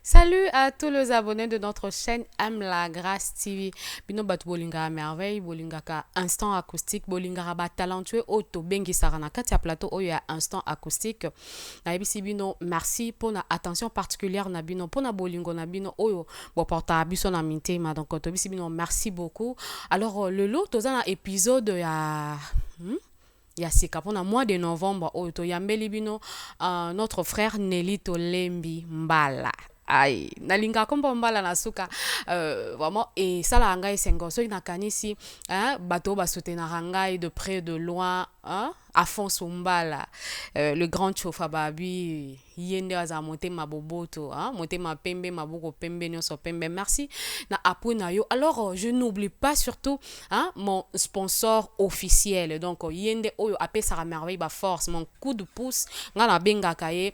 Salut à tous les abonnés de notre chaîne Aime la Grâce TV. Bino batu bolinga à merveille, bolinga ka instant acoustique, bolinga ba talentueux auto bengi sarana katia plateau oyo ya instant acoustique. Na ebisi bino merci pour na attention particulière na bino pour na bolingo na bino oyo bo porta biso na mintema donc to bisi bino merci beaucoup. Alors le lot toza na épisode ya ya sika mpona mois de novembre oyo toyambeli bino notre frère Nelito Lembi Mbala. Aïe, nalinga kombo mbala na suka vraiment et ça la ngai sengo so nakanisi hein bateau ba soutenir ngai de près de loin hein Afonso Mbala le grand chofa babi yende aza monter maboboto hein monter ma pembe maboko pembe nyonso pembe merci na appui na yo. Alors je n'oublie pas surtout hein mon sponsor officiel donc yende oyo apesa merveille ba force mon coup de pouce ngana benga kaye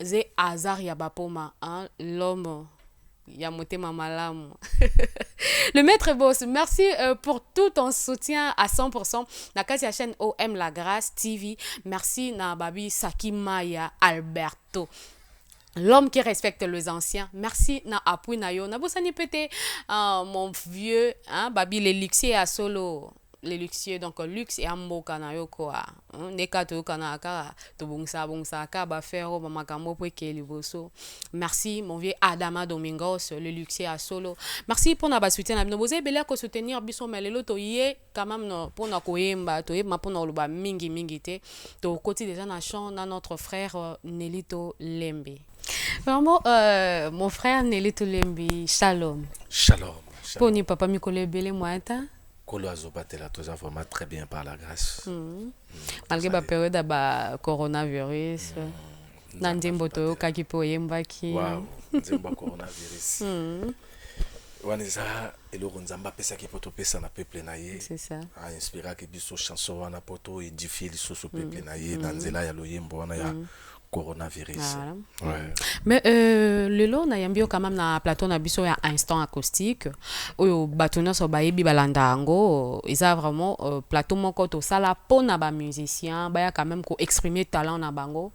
Zé Azar Yabapoma, hein, l'homme Yamotema Malam. Le maître boss, merci pour tout ton soutien à 100%. Na kasi chaîne OM La Grâce TV. Merci na Babi Sakimaya Alberto. L'homme qui respecte les anciens. Merci na appui na yo. Na bosani pété mon vieux, hein, Babi l'élixir à solo. Les luxieux donc luxe et amboka na yo quoi neka to kana ka to bongsa ka ba faire ba makambo po ke liboso. Merci mon vieux Adama Domingos le luxieux à solo. Merci pour na ba soutien na bino boze bela ko soutenir biso melelo to ye quand même no pour na koyemba to yeba pour na loba mingi mingi te to koti déjà na chant na notre frère Nelito Lembi. Vraiment mon frère Nelito Lembi shalom. Shalom. Poni papa mikolo ebele moata. Kolo azobatela toza vraiment très bien par la grâce. Malgré la période de coronavirus, Nandimbo to kaki po yembaki. Wow, nzemba coronavirus. Waneza eloko nzamba pesa ki poto pesa na peuple na ye. C'est ça. A inspira ke biso chanson wana poto édifier lisoso peuple na ye na nzela ya loyembo wana ya coronavirus. Voilà. Ouais. Mais le lot na yambio quand même na plateau na biso ya instant acoustique oyo batuna so bayebi balanda ngo isa vraiment plateau moko to sala pona ba musicien baya quand même ko exprimer talent na bango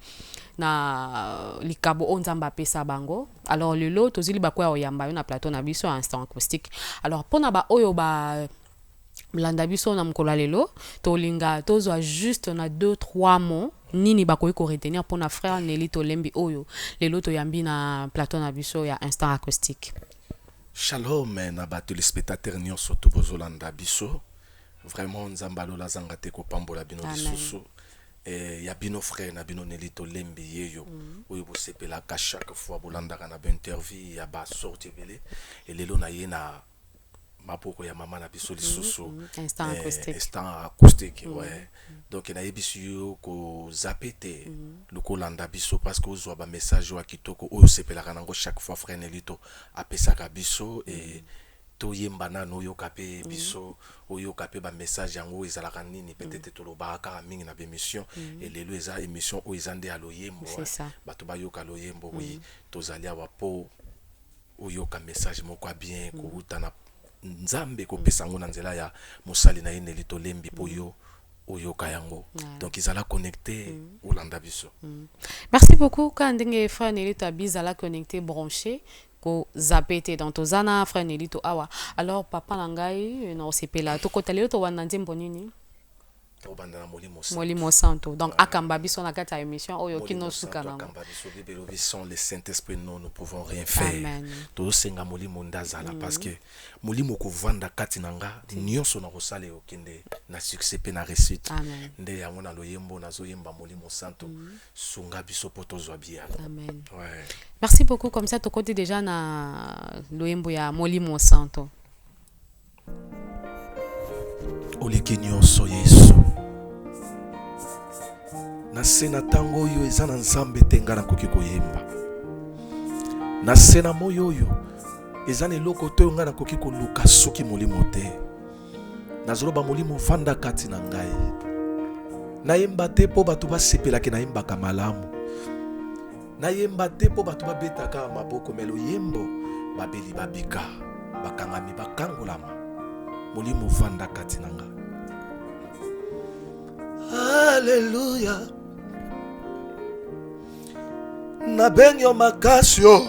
na likabo onzamba pesa bango. Alors le lot tozili bakwa oyamba yo na plateau na biso ya instant acoustique. Alors pona ba oyo ba landa biso na mkola lelo to linga tozwa juste na 2-3 mots nini bakoki ko retenir pour na frère Nelito Lembi oyo lelo to yambi na plateau na biso ya instant acoustique. Shalom na ba téléspectateurs nyonso to bozolanda biso. Vraiment nzambalo la zangate ko pambola bino lisusu. Ya bino frère na bino Nelito Lembi yeyo oyo bo sepela ka chaque fois bolanda na ba interview ya ba sorti belé et lelo na ye na mapoko ya mama na biso lisusu instant acoustique. Instant acoustique ouais. Donc na yebisu ko zapete loko landa biso parce que ozwa ba message wa kitoko oyo sepelaka nango chaque fois frère Nelito apesaka biso et to yemba na no yo kapé biso oyo kapé ba message yango ezalaka nini peut-être to lobaka mingi na émission et lelo eza émission o ezande ya loyembo bato ba yoka loyembo oui tozali awa po oyo ka message moko bien ko utana nzambe ko pesa ngo na nzela ya mosali na ye Nelito Lembi po yo oyo kayango donc ils allaient connecter au landa biso. Merci beaucoup quand ndenge frère Nelito abizala connecté branché ko zapete dans tozana frère Nelito awa. Alors papa nangai na osepela to kotalelo to wana nzembo nini Molimo Santo. Donc akamba biso na kata émission oyo kino suka nango le Saint-Esprit nous pouvons rien faire. To senga molimo ndazala parce que molimo ko vanda kati nanga nyonso na kosale okende na succès pe na réussite nde yango na loyembo na zoyemba Molimo Santo sunga biso poto zwa bia. Amen. Ouais. Merci beaucoup comme ça to côté déjà na loyembo ya Molimo Santo. Oleki nyonso Yesu na sena tango oyo eza na nzambe te nga nakoki koyemba na sena moyo oyo eza na eloko to nga nakoki koluka soki molimo te nazoloba molimo vanda kati na ngai nayemba te mpo bato basepelaki nayembaka malamu nayemba te mpo bato babetaka maboko me loyembo babeli babika bakangami bakangolama molimo vanda kati na ngai. Alléluia. Nabenyo makasio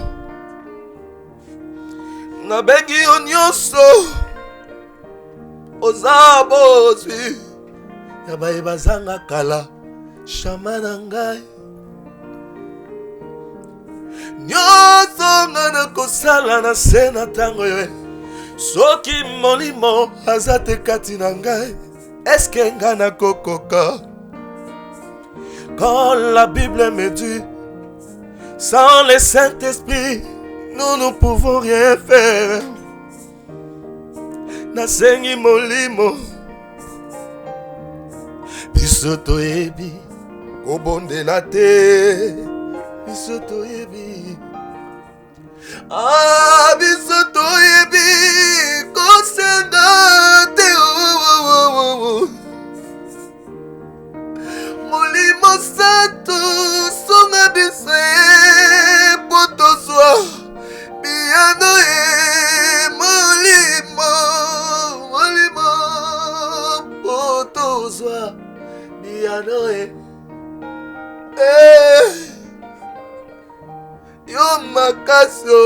nabengi yo nyonso oza bozwi ya bayebazanga kala shama na ngai nyonso nga nakosala na se na ntango yo soki molimo aza te kati na ngai eske nga nakokoka quand la Bible me dit sans le Saint-Esprit nous ne pouvons rien faire nasengi molimo biso toyebi kobondela te biso toyebi biso toyebi kosenga te molimo santo songa biso po tozwa biyano molimo po tozwa biyano yo makasi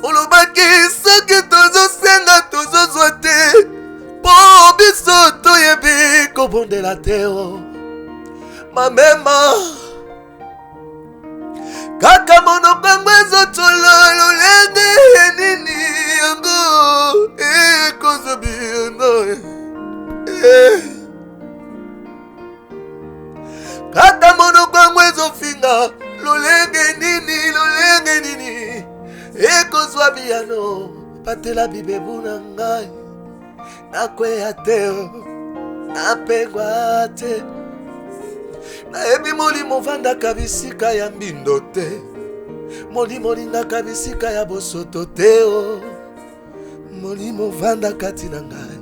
olobaki soki tozosenga tozozwa te po biso toyebi kobondela te mamema kaka monokango ezotolo lolenge nini yango ekozobiyano kaka monokango ezofinga lolenge nini ekozwa biyano patela bibebu na ngai nakweya te napengwa te nayebi molimo vandaka bisika ya mbindo te molimo olingaka bisika ya bosoto te molimo vandaka kati na ngai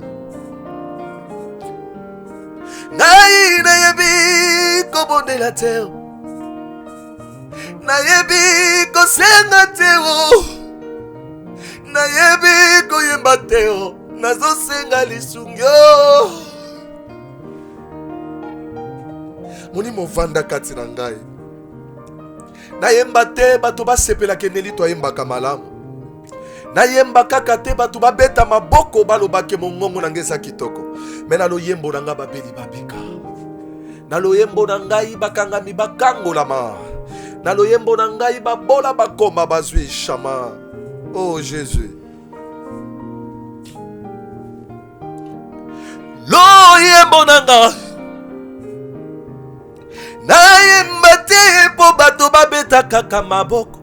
nayebi kobondela te nayebi kosenga te nayebi koyemba te nazosenga lisungi molimo vanda kati na ngai nayemba te bato basepela keneli toyembaka malamu nayemba kaka te bato babeta maboko balobake mongongo na ngai eza kitoko me na loyembo na ngai babeli babika na loyembo na ngai bakangami bakangolama na loyembo na ngai babola bakoma bazwi shama Jésus loyembo na ngai nayemba te po bato babeta kaka maboko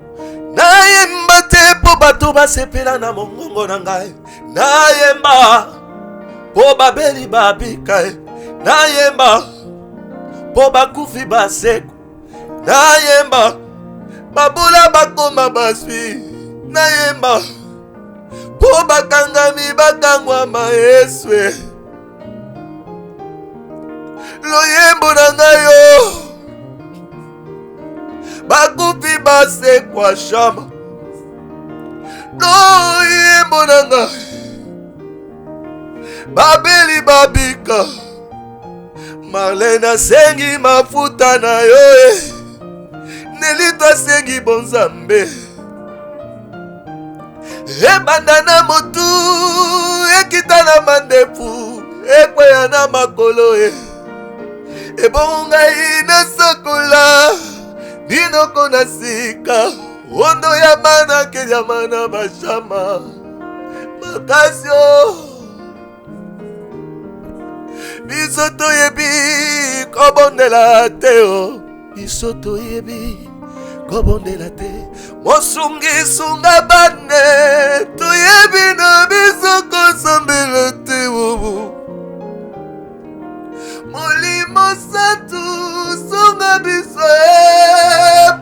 nayemba te po bato basepela na mongongo na ngai nayemba po babeli babika nayemba po bakufi baseko nayemba babola bakoma baswi nayemba po bakangami bakangwama Yeswe loyembo na ngai bakufi basekwa shama loyembo na ngai babeli babika Marlene asengi mafuta na yo Nelito asengi bonzambe ebanda na motu ekita na mandefu ekweya na makolo ebongai na sokola dinoko na sika ondo ya mana kejamana bashama makasio biso toyebi kobondela te biso toyebi kobondela te mosungi sunga bane toyebi na biso kosambela te molimo santu sunga biso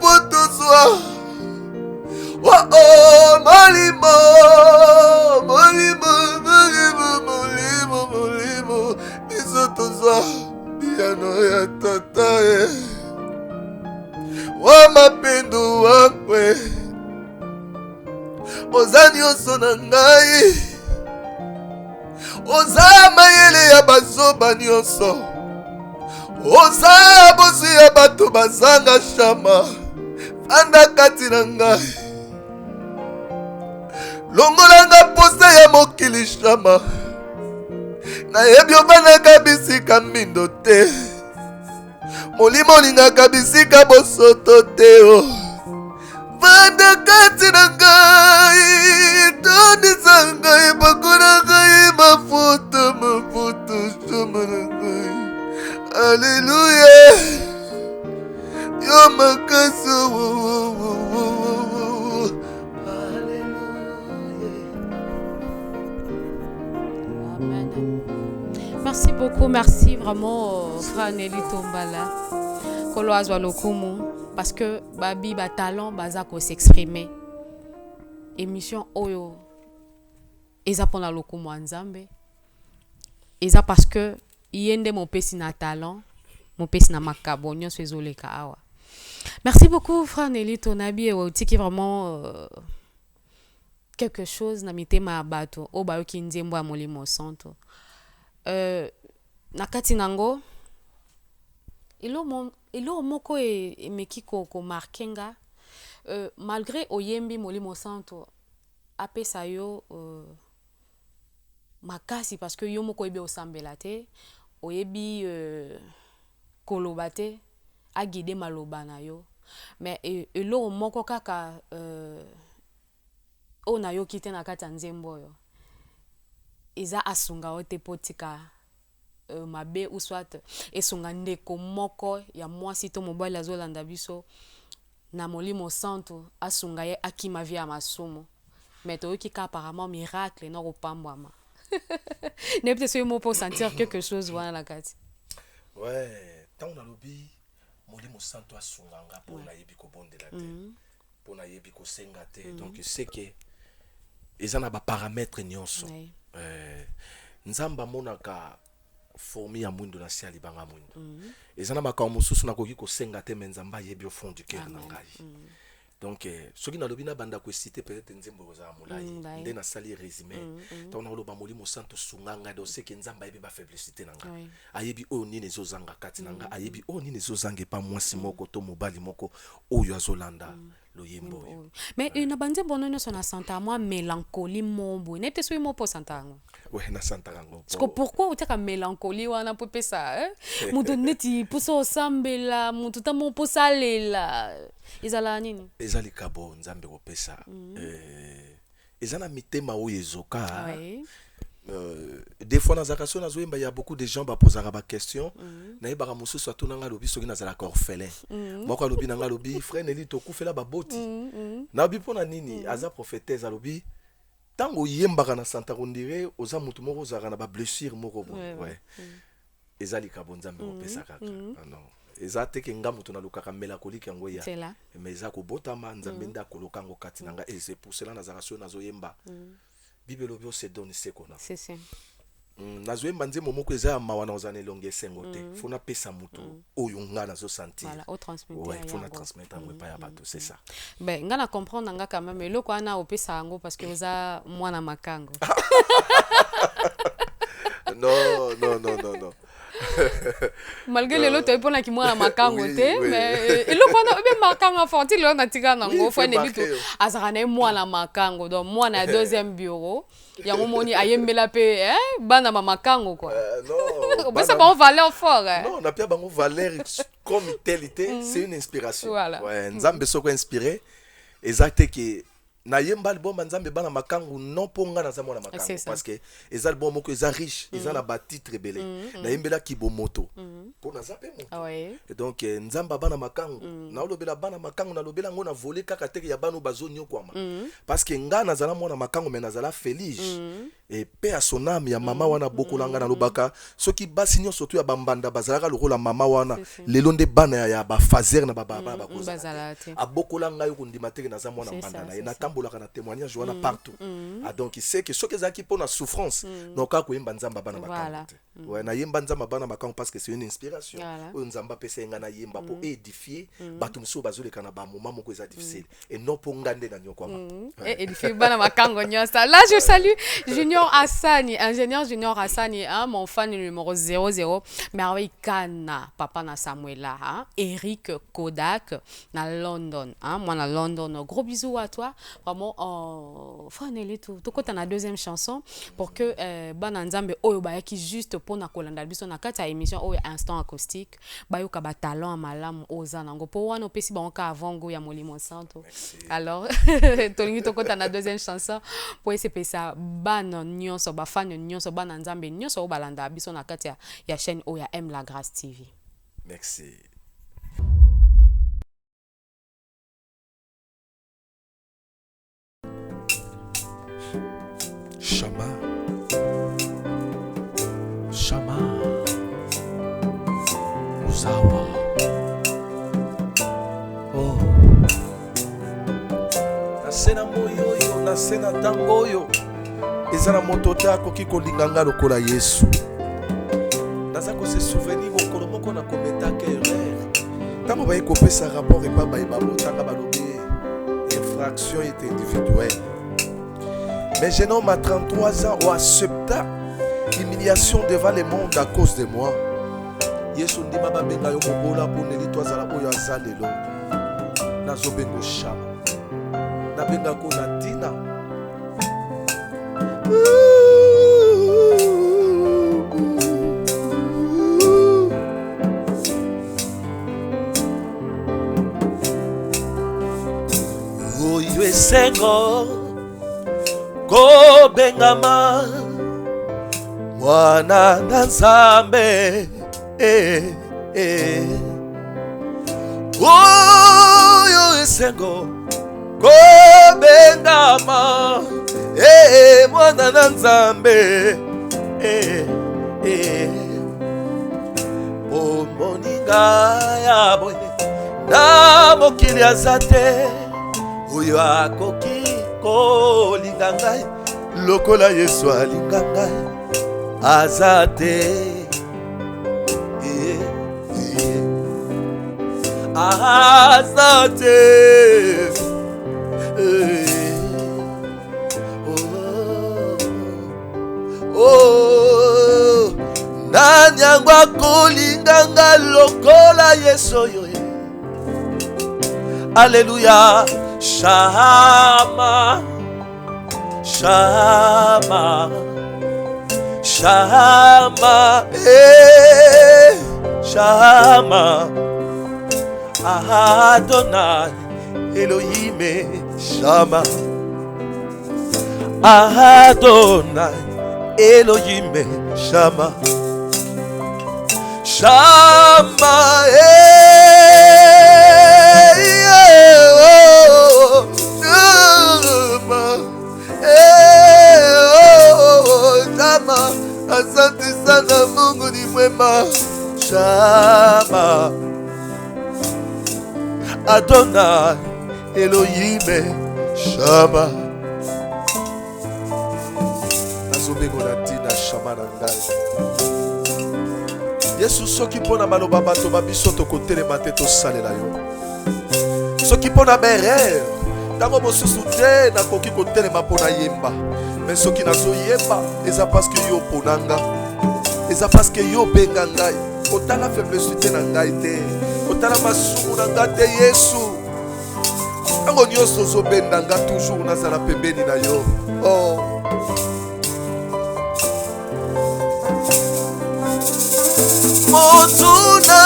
po tozwa molimo biso tozwa piano ya tata wa mapendo wakwe oza nyonso na ngai oza mayele ya bazoba nyonso oza bosi ya bato bazanga shama fanda kati na ngai longolanga posa ya mokili shama nayebi obanaka bisika mbindo te molimo olingaka bisika bosoto te o vanda kati na ngai tondisa ngai bakona ngai mafuta shama na ngai Alléluia yo makasi Merci beaucoup, merci vraiment, Frère Nelly Tombala. Kolo azwa lokumu, parce que babi ba talent baza ko s'exprimer. Émission oyo eza pona lokumu nzambe. Eza parce que yende mon pesi na talent, mon pesi na makabo nyonso ezoleka awa. Merci beaucoup, Frère Nelly Tonabi et qui vraiment quelque chose na mitema bato o ba yoki nzembo ya molimo santo. Nakati nango ilo moko emeki ko markenga malgré oyembi molimo santo apesa yo makasi parce que yo moko ebe osambela te oyebi koloba te agide maloba na yo mais ilo moko kaka ona yo kite na kati nzembo yo eza asunga ote potika mabe ou soit esunga ndeko moko ya mwasi to mobali azolanda biso na molimo santo asunga ye akima via masumo mais toyoki ka apparemment miracle na kopambwama ne peut-être ce mot pour sentir quelque chose voilà la kati ouais tant on a lobi molimo santo asunga nga pona yebi ko bondela te pona yebi ko senga te donc c'est que ezana ba paramètres nyonso nzamba monaka formi ya mwindo na siali banga mwindo ezana makao mususu nakoki ko senga te menzamba yebi au fond du cœur na ngai donc soki na lobi na banda ko citer peut-être nzembo za mulai nde na sali résumé donc na loba molimo santo sunganga do seke nzamba yebi ba faiblesse na ngai ayebi o nini ezozanga kati na ngai ayebi o nini ezozanga pa mwasi moko to mobali moko oyo azolanda loyembo mais na bande bonono sona santa moi mélancolie mombo nete so mo po santa ngo ouais na santa ngo parce que pourquoi utaka mélancolie wana po pesa mutu neti puso sambela mutu tamo po salela ezala nini ezali kabo nzambe ko pesa ezana mitema oyo ezoka des fois dans akation na zoyemba il y a beaucoup de gens ba posera ba question na yeba musu so tunanga lobi soki nazala ka orphelin moko lobi nanga lobi frère Nelly to kufela ba boti na bi pona nini aza prophétesse alobi tango yemba na santa rondire oza mutu moko zaka na ba blessure moko ouais ezali ka bonzambe ko pesa kaka non ezate ke nga mutu na lukaka mélancolique yango ya mais eza ko botama nzambe nda koloka ngo kati nanga et c'est pour cela na zakation na zoyemba Bible obio se donne ce qu'on a. C'est ça. Nazoyemba nzembo moko eza mawana ozana elonge sengo te. Fona pesa mutu oyo nga nazo sentir. Voilà, au transmettre. Ouais, fona transmettre ngo pa ya bato, c'est ça. Ben nga na comprendre nga quand même eloko ana opesa ngo parce que oza mwana makango. Non. Malgré les lots epona ki mwana makango te mais eloko na be makango forti le na tika nango Frère Nelly to azaka na mwana makango donc mwana ya deuxième bureau yango moni ayembela pe bana makango quoi non mais ça bon valeur fort non na pia bango valeur comme telle c'est une inspiration voilà. Ouais nzambe soko inspiré exact que na yemba album nzambe bana makangu non ponga na zamona makangu parce que les albums moko eza riche ils ont la ba titre belé na yembela kibomoto pour na zape moto et donc nzamba bana makangu na lobela bana makangu na lobela ngona voler kaka teke ya banu bazonyo kwama parce que nga na zala mona makangu mais na zala feliz et paix à son âme ya mama wana boko langa na lobaka soki basi nyo surtout ya bambanda bazalaka lokola mama wana lelo nde bana ya ba fazer na baba bakozala a boko langa yo kundima teke na zamona banda na na tambolaka na témoignage wana partout donc il sait que ce que zaki pona souffrance noka ko yemba nzamba bana makangu Ouais, na yemba nzamba bana makango parce que c'est une inspiration. Voilà. Oyo nzamba pesa nga na yemba pour édifier bato muso bazoleka na ba moment moko eza difficile et non pour ngande na nyoko ama. Et édifier bana makango nyosa. Là je salue Junior Hassani, ingénieur Junior Hassani, hein, mon fan numéro 00, merveille Kana, papa na Samuela, hein, Eric Kodak na London, hein, moi na London. Gros bisous à toi. Vraiment faneli tout. Tout côté na deuxième chanson pour que bana nzambe oyo ba qui juste pour na kolanda biso na kati ya émission oyo instant acoustique ba yo ka ba talent malamu oza nango po wana opesi ba onka avant go ya molimo santo. Alors tolingi tokota na deuxième chanson pour essayer pesa bana nyonso ba fan nyonso bana nzambe nyonso o balanda biso na kati ya chaîne oyo ya M La Grâce TV. Merci. Chama. Chama. Uzawa. Oh. Nasena moyo, nasena tango yo. Ezana moto te akoki kolinganga lokola Yesu. Naza ko se souvenir mokolo moko na kometaka erreur. Tango baye kopesa rapport et pas baye babotanga balobi infraction est individuelle. Mais jeune homme à 33 ans ou accepta l'humiliation devant le monde à cause de moi. Yesu ndima babenga yo mobola pour neli toazala oyo azalelo. Nazo bengo shama. Nabenga ko na tina. Oyo esengo ko bengama mwana na Nzambe oyo esengo ko bengama mwana na Nzambe omoninga ya boye na mokili azate oyo akoki kolinga ngai lokola Yesu alinga ngai azate azate nani yango akolinga ngai lokola Yesu oyo. Alléluia. Shama, Shama, Shama, Shama, Adonai, Elohim, Shama, Adonai, Elohim, Shama, Shama, asante sana Mungu ni mwema. Shama, Adonai, Elohim, Shama. Nazobengo na tina shama na ngai. Yesu soki pona maloba bato babiso tokotelema te tosalela yo. Soki pona berere tango mosusu te nakoki kotelema mpona yemba. Mais soki nazoyemba eza parce que yo ponanga, eza parce que yo benga ngai. Otala faiblesse te na ngai te, otala masumu na ngai te Yesu. Tango nyonso ozobenda nga toujours nazala pembeni na yo. Oh, motuna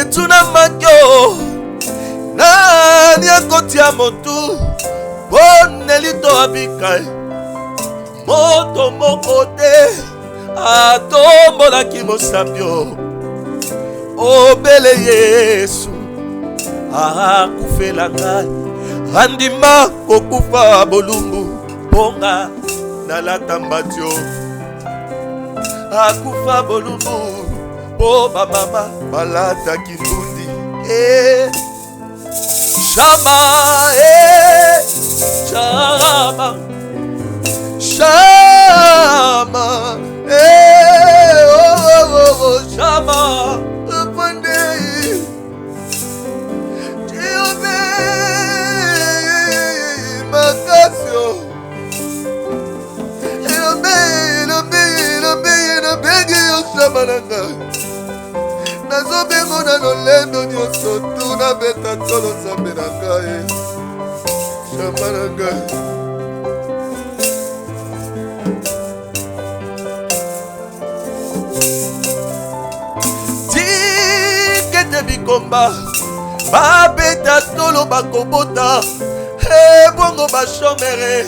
etuna makyo nani akotia motu bonelito abikai moto moko te atombolaki mosapio obele Yesu akufela ngai andima kokufa bolumbu ponga nalata mbatio akufa bolumbu po bamama balata kifundi Shama, Shama, Shama. nzamba na ngai nazobengo na lolendo nyonso tuna beta tolo nzambe na ngai nzamba na ngai tikete bikomba babeta tolo bakobota ebongo bashomere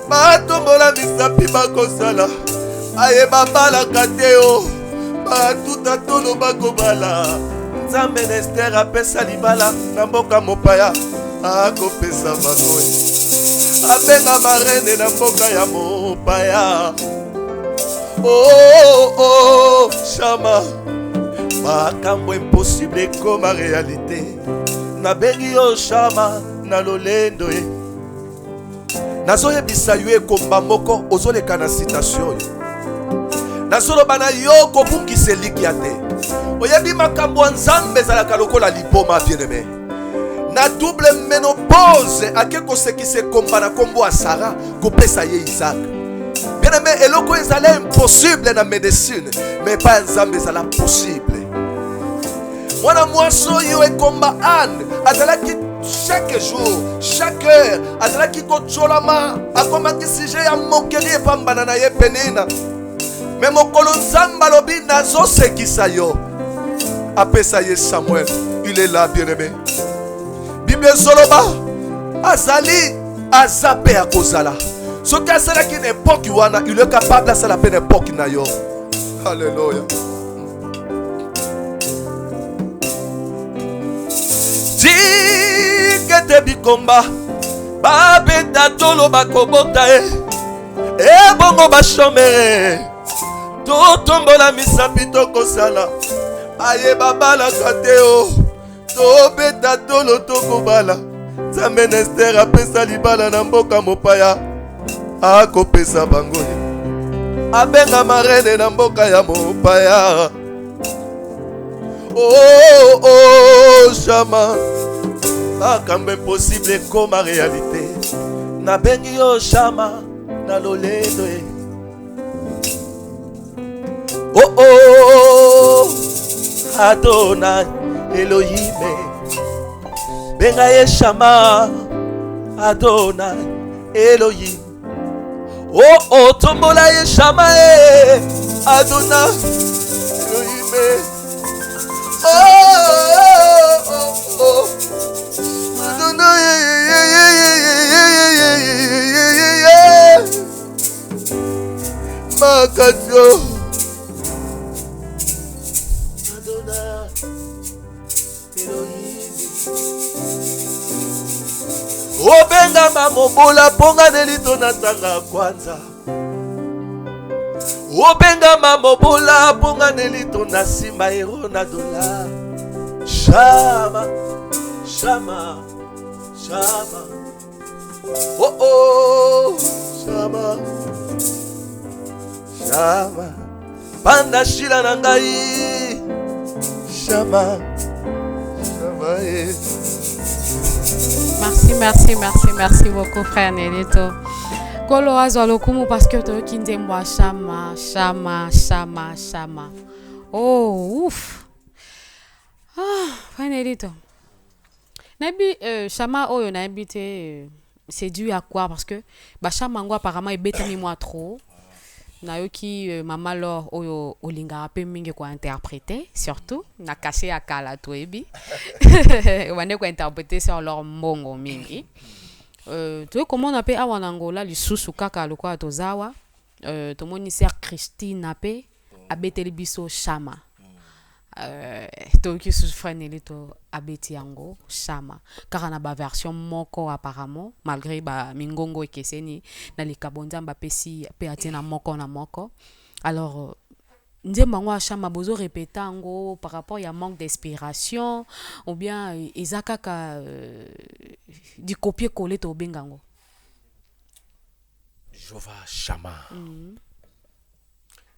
batombola misapi bakosala ayeba balaka te o batuta tolo bakobala nzambe na ester apesa libala na mboka mopaya akopesa bango abenga marene na mboka ya mopaya oh Shama makambo impossible ekoma réalité nabengi yo Shama na lolendo nazoyebisa yo ekomba moko ozoleka na citation oyo nazoloba na yo kobungisa elikya te oyebi makambo ya nzambe ezalaka lokola liboma bien-aimé na double ménopause ake kosekisa ekomba na kombo ya Sara kopesa ye Isaac bien-aimé eloko ezala impossible na médecine mais pas ya nzambe ezala possible mwana mwasi oyo ekomba Anne azalaki chaque jour, chaque heure, azalaki kotsolama akomaki sujet ya mokeli epambana na ye penina me mokolo nzambe alobi nazosekisa yo apesa ye Samuel. Il est là, bien-aimé. Bible ezoloba azali azape ya kozala soki asalaki na epoki wana il est capable asala mpe na epoki na yo. Alléluia. Tikete bikomba babeta tolo bakobota ebongo bashomere totombola misapi tokosala ayeba balaka te o tobeta tolo tokobala nzambe na Ester apesa libala na mboka mopaya akopesa bango abenga marene na mboka ya mopaya. Oh Shama makambo impossible ekoma réalité nabengi yo Shama na lolendo oh Adonai Elohim benga ye Shama Adonai Elohim oh tombola ye Shama Adonai Elohim oh Adonai Makatio Adonai Elohim obenga mamobola ponga nelito na tanga kwanza obenga mamobola ponga nelito na sima ero na dola Shama Shama Shama oh Shama Shama panda shila na ngai Shama Shama Merci beaucoup frère Nelito. Kolo azwa lokumu parce que to kinzemwa Shama. Oh ouf. Frère Nelito. Nabi Shama oyo na habité c'est dû à quoi parce que ba Shama ngo apparemment ebetami moi trop. Nayoki mama Laure oyo olinga pe mingi ko interpréter surtout na caché à kala to ebi. Wane ko interpréter sur leur mbongo mingi. Tu comment on appelle awa Angola lisusu kaka lokwa tozawa. To moni sœur Christine ape abeteli biso Shama. Toki frère Nelito abeti yango Shama car na ba version moko apparemment malgré ba mingongo ekeseni na likabonza mbapesi pe atina moko na moko alors nzemba ngo Shama bozo répéter yango par rapport ya manque d'inspiration ou bien ezakaka du copier coller to bengango Jova Shama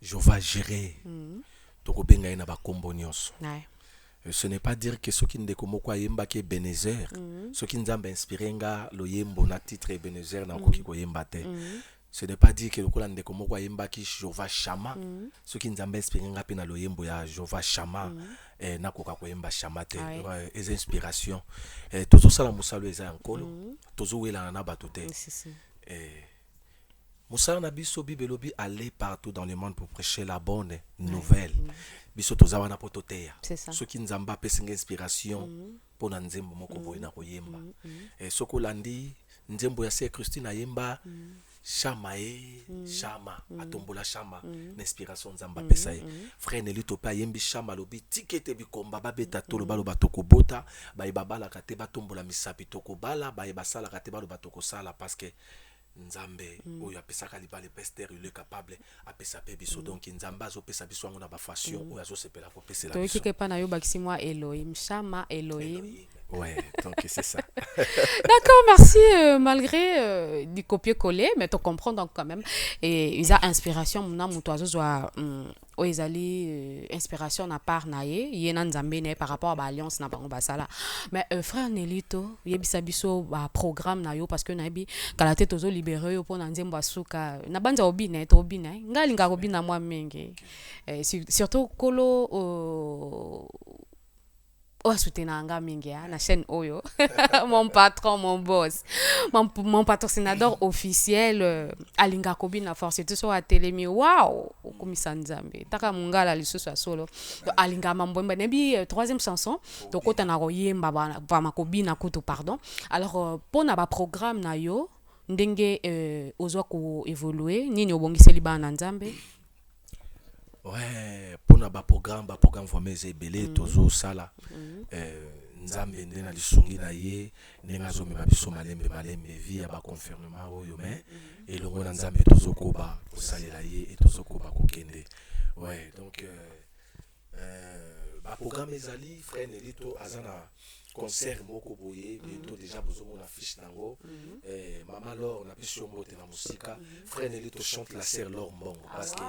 Jova gérer tokobenga na bakombo nyonso. Ce n'est pas dire que ce qui ndeko moko ayemba ke Ebenezer, ce qui nzambe inspirenga loyembo na titre Ebenezer na koki koyemba te. ce n'est pas dire que lokola ndeko moko ayembaki Jova Shama soki nzambe inspiré nga pe na loyembo ya Jova Shama nakoka koyemba Shama te eza inspiration tozosala mosalo eza ya nkolo tozowelana na bato te mosala na biso Bible elobi aller partout dans le monde pour prêcher la bonne nouvelle biso toza wana po toteya soki nzambe apesi nga inspiration mpo na nzembo moko boye na koyemba soki olandi nzembo ya se Christine ayemba Shama Shama atombola Shama n'inspiration nzamba pesa ye frère Nelito pa yembi Shama lobi tikete bikomba babeta tolo balo batoko bota ba babala kate batombola misapi toko bala ba basala kate balo batoko sala parce que nzambe oyo apesaka libale pester il est capable apesa pe biso donc nzamba zo pesa biso ngona ba fashion oyo azo sepela ko pesela biso to kike pa na yo bakisi moi Elohim Shama Elohim. Ouais, donc c'est ça. D'accord, merci. Malgré du copier-coller, mais tu comprends donc quand même. Et ils ont inspiration. Mon âme, toi, ils allaient inspiration à part naie. Il y a un zambé par rapport à l'alliance na bango basala. Mais frère Nelito, il y a bisabiso programme na yo parce que nabi kalate tozo libéré yo pour nanzembo asuka. Na banza obine to obine. Ngalinga obina moi mingi. Surtout kolo soutenanga mingi na chaîne Oyo. Mon patron, mon boss, mon patrocinateur officiel alinga kobina force tout sur la télé mi waouh komisa nzambe taka mungala lisusu solo alinga mambomba nebi troisième chanson donc kota na royemba ba makobina kuto pardon alors pona ba programme na yo ndenge ozwa ko évoluer nini obongiseli bana nzambe. Ouais, pour na ba programme vraiment ezebele tozo sala nzambe ndena lisungi na ye ndenge azomema biso malembe via ba confirmement oyo mais elongo na nzambe tozo koba kosalela ye et tozo koba kokende. Ouais, donc ba programme ezali frère Nelito azana concert moko boye bientôt déjà bozomo na fiche nango Maman Laure na biso mbote na musika frère Nelito chante la sœur Laure Mbongo parce que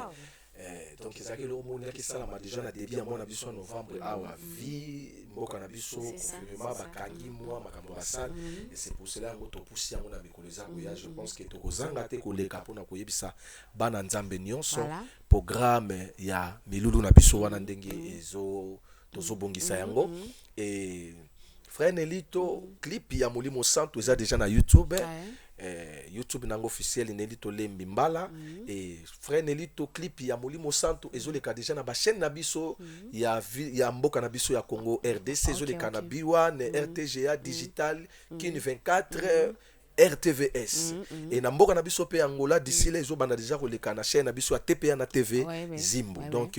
donc ezaki le monde qui sala ma déjà na début à mon abiso en novembre awa vie mboka na biso confinement bakangi moi makambo basala et c'est pour cela ngo to poussi yango na mikolo zango ya je pense que to kozanga te koleka pona koyebisa bana nzambe nyonso programme ya milulu na biso wana ndenge ezo tozo bongisa yango et frère Nelito clip ya Molimo Santo eza déjà na YouTube YouTube nango officiel Nelito Lembi Mbala et frère Nelito clip ya Molimo Santo ezoleka déjà na ba chaîne na biso ya mboka na biso ya Congo RDC ezoleka na Biwa na RTGA digital Kin 24 RTVS et na mboka na biso pe Angola d'ici là ezobanda déjà koleka na chaîne na biso ya TPA na TV Zimbo donc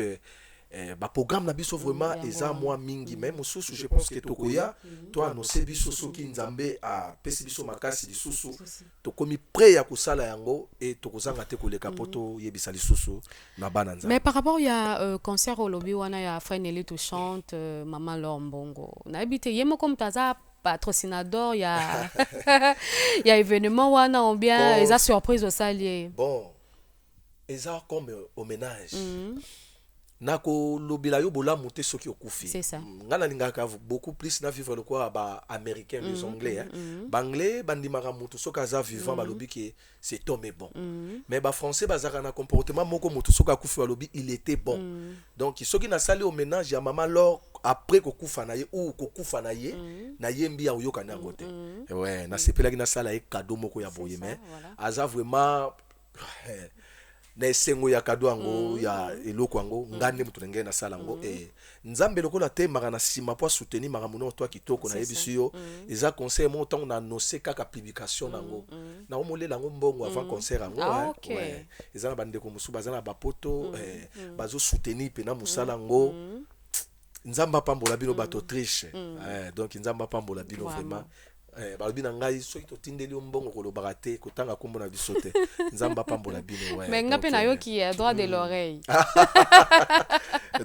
ba programme na biso vraiment eza moi mingi même mosusu je pense que tokoya toi annoncer biso soki nzambe a pesi biso makasi lisusu tokomi prêt ya kosala yango et tokozanga te koleka poto yebisa lisusu na bana nzambe. Mais par rapport il y a concert au lobby wana ya frère Nelito chante Maman Laure Mbongo na habité yemo comme taza patrocinador ya ya événement wana ou bien eza surprise au salier. Bon eza comme hommage nako lobila yo bola monter soki okufi ngana lingaka beaucoup plus na vivre le quoi ba américain les anglais ba anglais bandimaka mutu soka za vivant ba lobi que c'est tombé bon mais ba français bazaka na comportement moko mutu soka kufi ba lobi il était bon donc soki na sali au ménage ya Maman Laure après kokufa na ye ou kokufa na ye na yembi ya uyoka na ngote ouais na sepelaki na sala e cadeau moko ya boye mais aza vraiment na esengo ya kado yango ya eloko yango ngande mutu ngene na sala yango nzambe lokola te magana sima po soutenir makambo no to kitoko na yebisu yo eza conseil mo ntango na annoncer kaka publication nango na omolela ngo mbongo avant concert yango ouais eza na bandeko musu bazana bapoto bazo soutenir pe na musala ngo nzamba pambola bino bato triche donc nzamba pambola bino vraiment balobi na ngai soki totindeli mbongo kolobaka te kotanga kombo na biso te nzamba pambola bino ouais mais ngape na yo qui est droit de l'oreille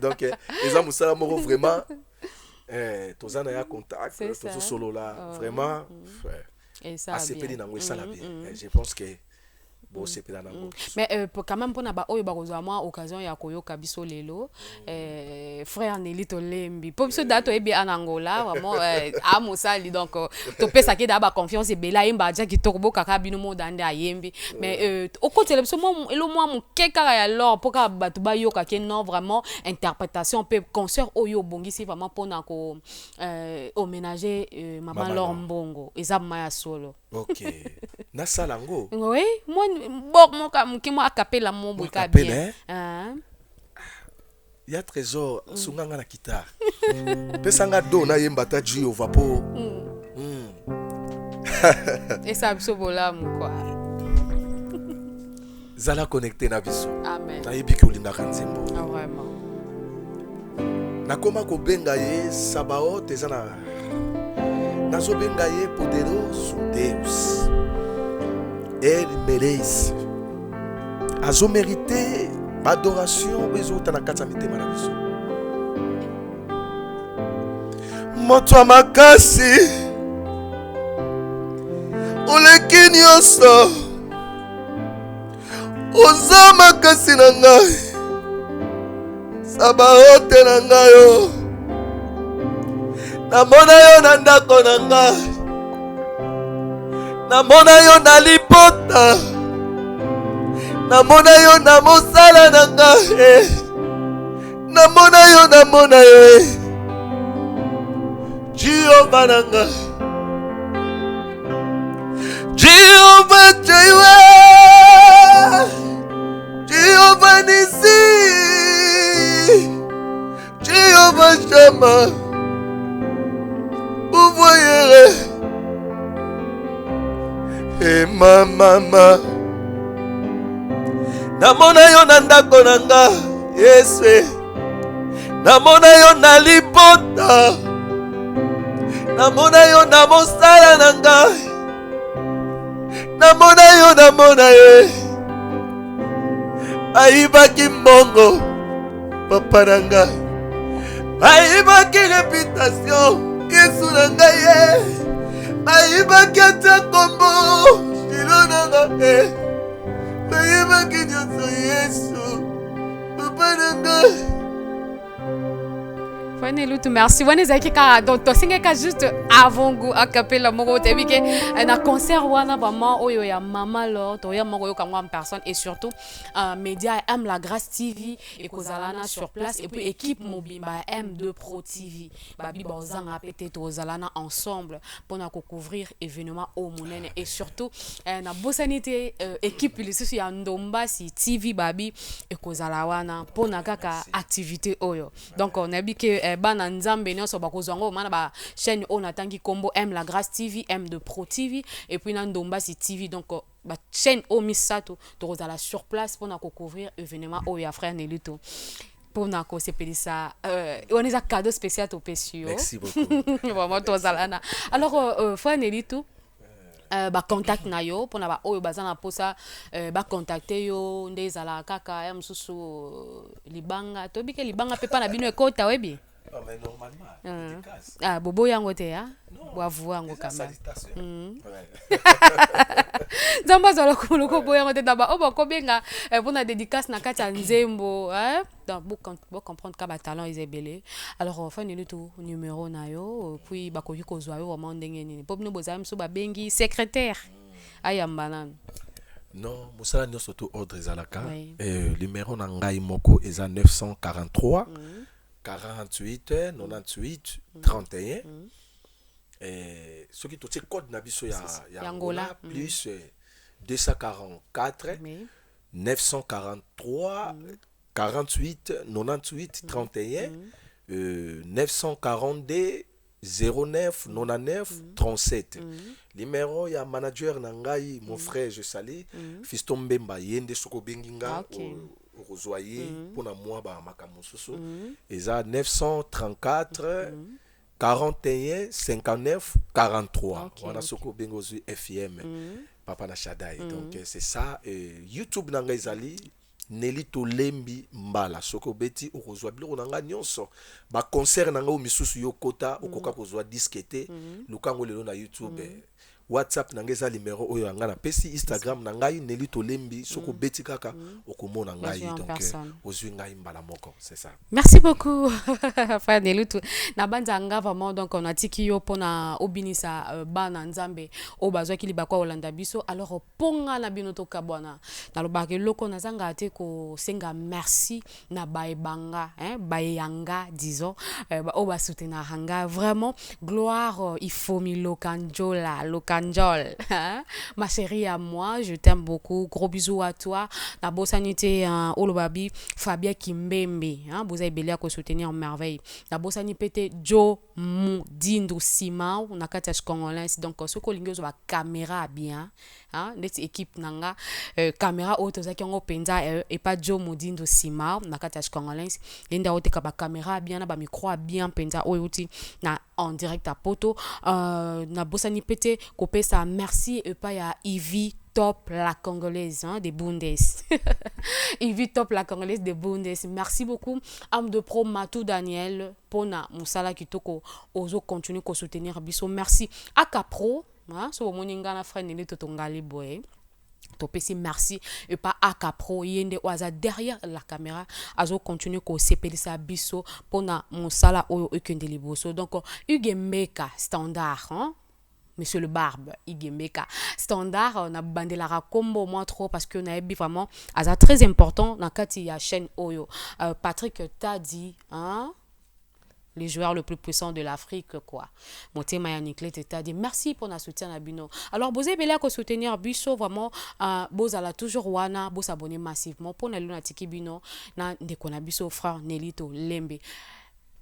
donc eza musala moko vraiment tozana ya contact tozo solo là vraiment et ça asepeli nango esala bien je pense que Bon, c'est pas dans Mais quand même, pour na oyo bakozwa moi occasion ya koyoka biso lelo, frère Nelito Lembi. Pour biso dato ebi en Angola, vraiment a mosali donc to pesa ki da ba confiance bela imba ja ki torbo kaka bino mo dande ayembi. Mais au côté le biso mo elo mo mo keka ya lor pour ka batu ba yoka ki non vraiment interprétation pe concert oyo bongisi vraiment pour na ko homénager maman Lor Mbongo ezama ya solo. OK. Na salango. Oui, moi moi a capella mon boka bien. Il y a trésor sunganga na guitare. Pesanga do na yemba ta jio vapo. Et ça biso bolamu quoi. Zala connecté na biso. Amen. Na yebi ki olinga kanzembo. Ah vraiment. Na koma ko benga ye Sabaoth ezana. Nazo benga ye poderoso Deus. Elle merece. Azo mérité adoration bezo na kati ya mitema na biso. Moto wa makasi oleki nyonso oza makasi na ngai Sabaoth na ngai yo namona yo na ndako na ngai namona yo na lipota namona yo na mosala na ngai namona yo Jehova na ngai Jehova Jireh Jehova Nisi Jehova Shammah vous voyez et mama namona yo na ndako na nga Yesu namona yo na lipota namona yo na mosala na nga namona ye ayibaki mbongo papa na nga ayibaki reputation Yesu na nga ye ayibaki ata kombo shilo na nga ayibaki nyonso Yesu papa na nga. Fane lutu merci. Wane zaki ka donc to singe ka juste avant go a capella moko te bike na concert wana vraiment oyo ya Mama Lor to ya moko yo kangwa en personne et surtout média M La Grâce TV et kozalana sur place et puis équipe mobimba M2 Pro TV babi bozanga peut-être ozalana ensemble pour na couvrir événement au monene et surtout na bosanité équipe lisusu ya Ndomba si TV babi et kozalawana pour na kaka activité oyo donc on a bike bana nzambe nyonso bakozwango mana ba chaîne on atangi combo M La Grâce TV M2 Pro TV et puis na Ndomba si TV donc ba chaîne o misato to kozala sur place pour na couvrir événement oyo ya frère Nelito pour na ko sepeli ça on est un cadeau spécial au PSU. Merci beaucoup. Vraiment to zalana alors frère Nelito ba contact na yo pour na ba oyo bazana posa ba contacter yo ndezala kaka ya msusu libanga to bike libanga pepa na bino ekota webi. Ah mais normalement. Bobo yango te ya. Wavu yango kama. Zamba zala ko bobo yango te daba oba ko benga pour na dédicace na kati ya nzembo donc bon comprendre ka ba talent Isabelle. Alors enfin ni tout numéro na yo puis ba ko yiko zwa yo vraiment ndenge nini. Pop no bozam so ba bengi secrétaire. Ayambanan. Non, musala nyonso to ordre ezalaka. Numéro na ngai moko eza 943 48 98 31 ce qui tout code na biso ya Angola plus 244 943 48 98 31 942 09 99 37 numéro ya manager na ngai mon frère je salue Fiston Mbemba yende soko benginga Rozoyer pour na moi ba makamususu eza 934 41 59 43 wana soko bengo zu FM papa na Shadai donc c'est ça YouTube nanga ezali Nelito Lembi mbala soko beti okozwa biloko nanga nyonso ba concert nanga o misusu yokota okoka kozwa disquete lukango lelo na YouTube WhatsApp na ngeza numéro oyo anga na pesi Instagram na ngai Nelito Lembi soko beti kaka okomona ngai donc ozwi ngai mbala moko c'est ça. Merci beaucoup frère Nelito na banzanga vraiment donc on a tiki yo pona obinisa bana nzambe o bazwa ki libakwa Olanda biso alors ponga na bino to kabwana na lobake loko na zanga te ko senga merci na baebanga bayanga disons o ba soutenir hanga vraiment gloire il faut mi lokanjola lokanjol ma chérie à moi je t'aime beaucoup gros bisous à toi na bosanité olobabi Fabien Kimbembe vous avez belé à soutenir en merveille na bosani pété Joe Mudindo Simao na kati congolais donc ce ko lingi ba caméra bien net équipe nanga caméra auto za kingo penza et pas Joe Mudindo Simao na kati congolais linda auto ka ba caméra bien na ba micro bien penza oyuti na en direct à poto na bosani pété ko pesa merci et pas ya Ivy Top la congolaise des Bundes. Ivy Top la congolaise des Bundes. Merci beaucoup Am de Pro Matou Daniel pona musala kitoko ozo continue ko soutenir biso. Merci Aka Pro so moninga na frère Nelito Tongali boy. Topesi merci et pas Aka Pro yende waza derrière la caméra azo continue ko sepelisa biso pona musala oyo ekendeli boso. Donc Ugemeka standard Monsieur le Barbe, Igemeka. Standard, on a bandé la combo moins trop parce qu'on a vraiment, c'est très important dans la chaîne Oyo. Patrick t'a dit, les joueurs le plus puissants de l'Afrique, quoi. Monté Mayaniklet t'a dit, merci pour notre soutien à Bino. Alors, vous avez là que soutenir Bisso, vraiment, vous allez toujours wana, vous abonner massivement pour nous na tiki Bino, na ndekona Bisso frère Nelito Lembe.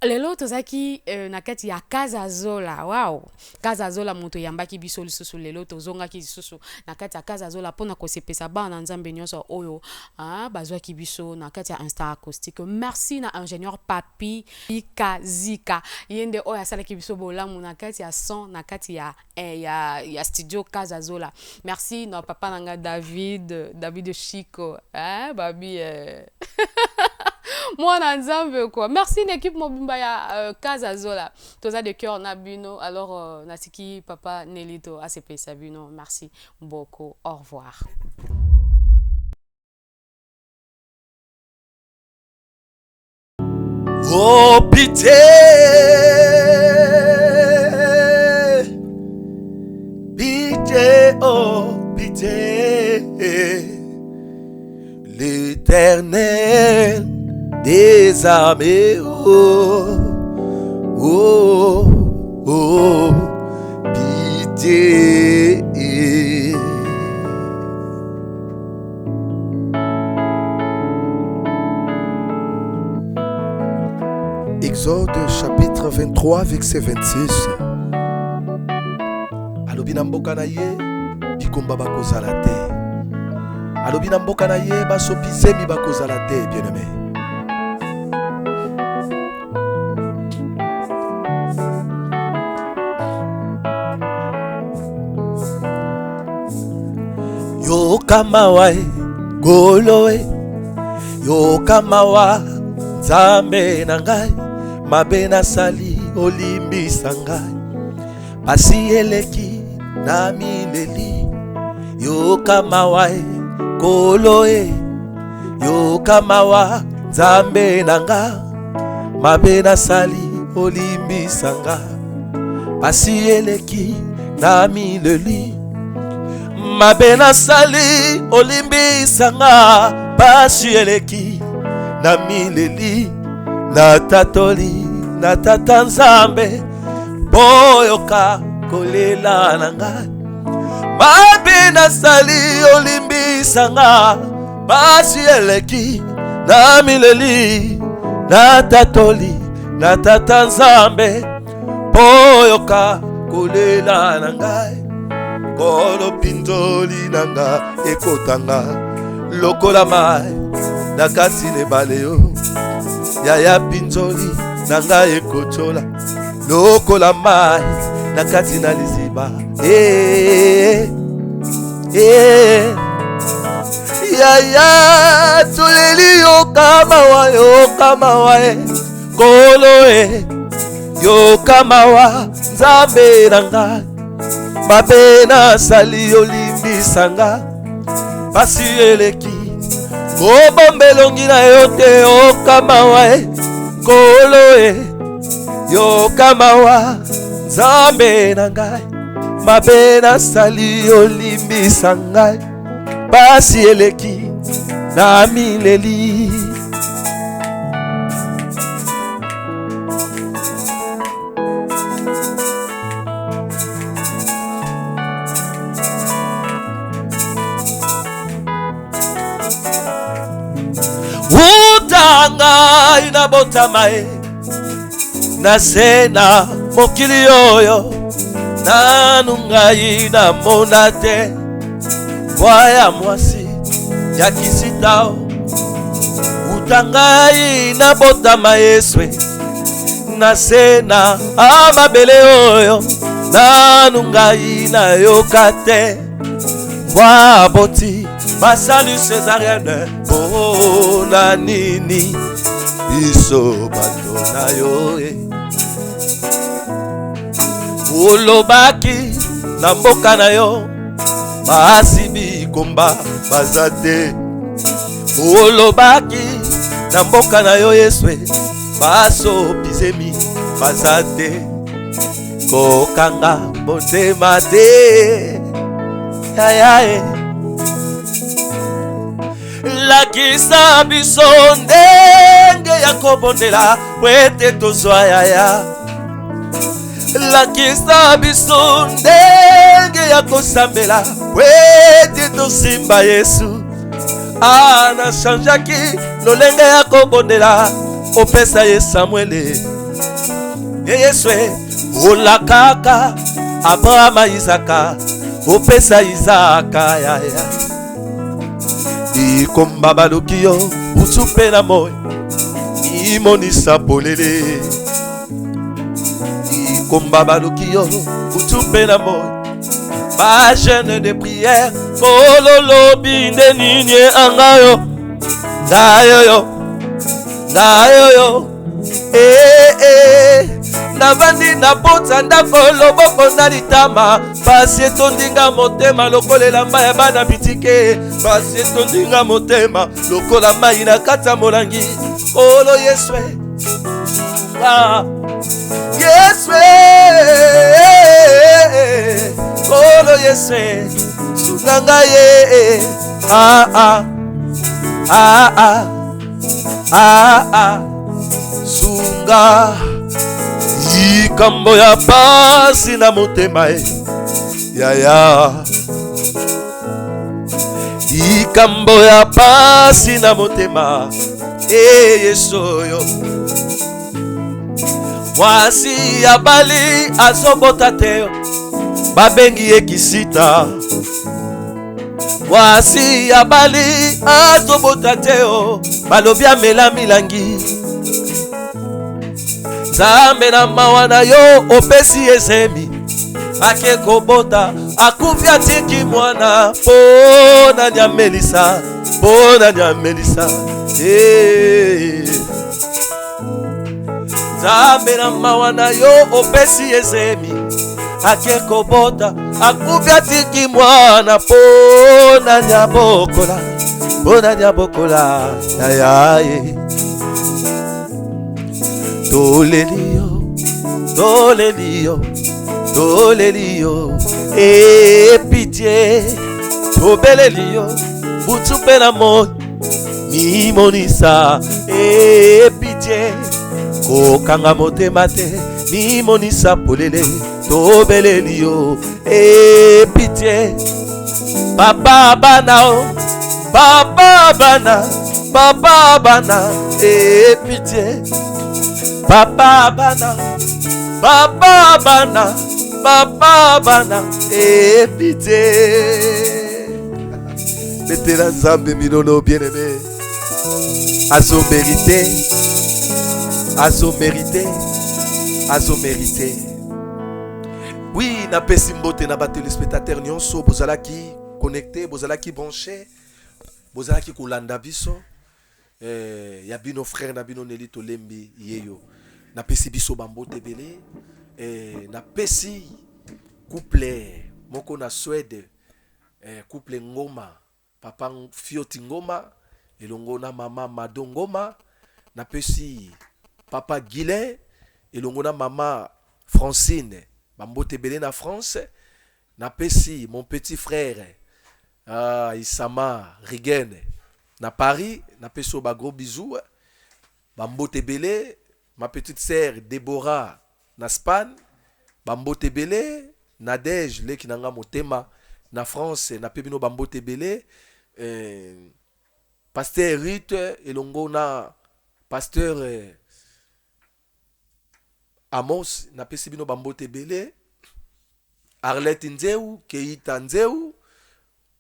Lelo tozaki nakati ya Kazazola wow Kazazola moto yambaki biso lisusu lelo tozongaki lisusu nakati ya Kazazola pona ko sepesa bana nzambe nyonso oyo bazwaki biso nakati ya Insta acoustique. Merci na ingénieur Papi Kazika yende oyo asalaki biso bolamu nakati ya son nakati ya studio Kazazola. Merci na papa nanga David Chico babi moi nzambe quoi. Merci l'équipe mobimba ya Kazazola. Toza de cœur na bino. Alors nasiki papa Nelito ACP Sabino. Merci beaucoup. Au revoir. Oh pitié, pitié, oh pitié, l'Éternel des armées, oh, oh, oh, pitié. Exode chapitre 23 verset 26. Alobi na mboka na ye bikomba bakozala te. Alobi na mboka na ye basopizemi bakozala te, bien-aimé. Yo kamawa goloe yo kamawa nzambe na ngai mabe nasali olimbisa ngai pasi eleki na mileli yo kamawa goloe yo kamawa nzambe na ngai mabe nasali olimbisa ngai pasi eleki na mileli mabe nasali olimbisa nga pasi eleki na mileli na tatoli na tata nzambe boyoka kolela na ngai mabe nasali olimbisa nga pasi eleki na mileli na tatoli na tata nzambe boyoka kolela na ngai kolo pintoli nanga ekotanga lokola mai nakati lebale yo yaya pinzoli nanga ekotola lokola mai nakati na liziba yaya tuleli yo kamawa kolo yo kamawa nzambe nanga mabe nasali olimbisanga pasi eleki kobombelongi na yo te okamawa kolo yokamawa nzambe na ngai mabe nasali olimbisa ngai pasi eleki na mileli utanga inabotama nasena mokili oyo nanu ngai namona te bwaya mwasi ya kisitao utangai nabotama yeswe nasena amabele oyo nanu ngai nayoka te bwa boti basali césarienne mpona nini biso bato na yo olobaki na mboka na yo basi bikomba baza te olobaki na mboka na yo yeswe baso bizemi baza te kokanga motema te yayae lakisa biso ndenge ya kobondela po ete tozwa yaya lakisa biso ndenge ya kosambela po ete tosimba yesu anashanjaki lolenge ya kobondela opesa ye samuele yeswe olakaka abrahama izaka opesa izaka yaya ikomba baluki yo utupe na moyo imonisa polele ikomba baluki yo utupe na moyo ba jeune de prière kololobi nde nini angayo ngayo navandi napota ndako loboko na litama pasi etondinga motema lokolela mbai ya bana bitike pasi etondinga motema lokola mai na kati ya molangi olo yeswe yeswe olo yeswe sunganga ye sunga ikambo ya pasi na motema yaya ikambo ya pasi na motema yesoyo mwasi ya bali azobota te babengi ye kisita mwasi ya bali azobota te balobi amela milangi nzambe na mawa na yo opesi ezemi ake kobota akufi atiki mwana mpona nyamelisa nzambe na mawa na yo opesi ezemi ake kobota akufi atiki mwana mpona nyabokola yayaye tolelio pitié tobelelio butupe na moyo mimonisa pitié kokanga motema te mimonisa polele tobelelio pitié papa bana pitié papa bana pitié mettez la zambe minono bien-aimé azo mérité oui na pesi mbote na ba téléspectateurs nyonso bozalaki connecté bozalaki branché bozalaki kolanda biso ya bino frère na bino Nelly Tolembi yeyo na pesi biso bambote belé na pesi couple moko na Suède, couple Ngoma, papa Fioti Ngoma, elongo na mama Mado Ngoma, na pesi papa Guilet, elongo na mama Francine, bambote belé na France, na pesi mon petit frère, Isama Rigen, na Paris, na pesi ba gros bisous, bambote belé, ma petite sœur Déborah, na Spain, bambote belé, Nadège, leki nanga motema, na France, na pebino bambote belé, pasteur Ruth, elongo na pasteur Amos, na pesi bino bambote belé, Arlette Nzeu, Keita Nzeu,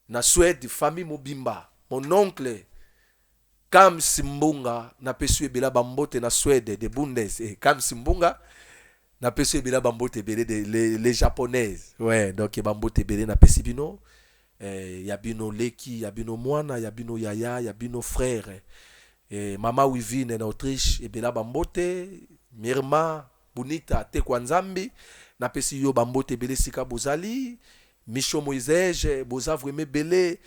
na Suède, famille Mobimba, mon oncle, Kam Simbunga, na pesi ebela bambote na Suède, de Bundes, et Kam Simbunga, na pesi ebela bambote belé, les japonaises, ouais, donc bambote belé na pesi bino, yabino Leki, yabino Mwana, yabino Yaya, yabino frère, Mama Wivine na Autriche, ebela bambote, Mirma, Bunita, Tekwanzambi, na pesi yo bambote belé sika bozali, Micho Moïse, boza vraiment belé,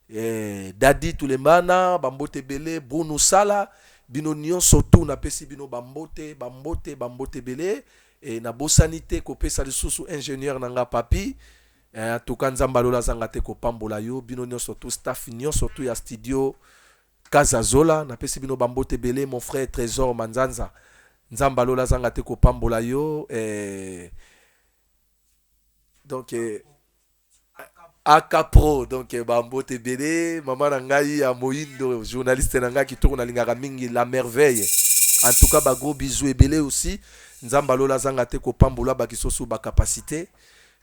Dadi Tulemana, bambote belé, Bruno Sala, bino nion surtout na pesi bino bambote belé, et na bosanité kopesa lisusu ingénieur nanga papi, tuka nzamba lola zanga te kopambola yo, bino nion surtout staff nion surtout ya studio Kazazola, na pesi bino bambote belé, mon frère Trésor Manzanza, nzamba lola zanga te kopambola yo, donc Akapro, donc bambote belé, maman nangai ya Moindo, journaliste nanga qui tourne na lingaka mingi la merveille. En tout cas, ba gros bisous et belé aussi. Nzamba lola zanga te kopambola ba kisosu ba capacité.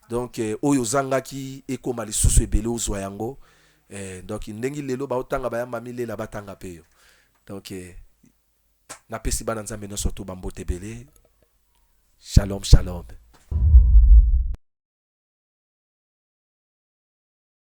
Donc oyo zanga ki ekoma lisusu ebele ozwa yango. Donc ndengi lelo ba otanga ba ya mami lela batanga peyo. Donc na pesi bana nzambe no surtout bambote belé. Shalom shalom.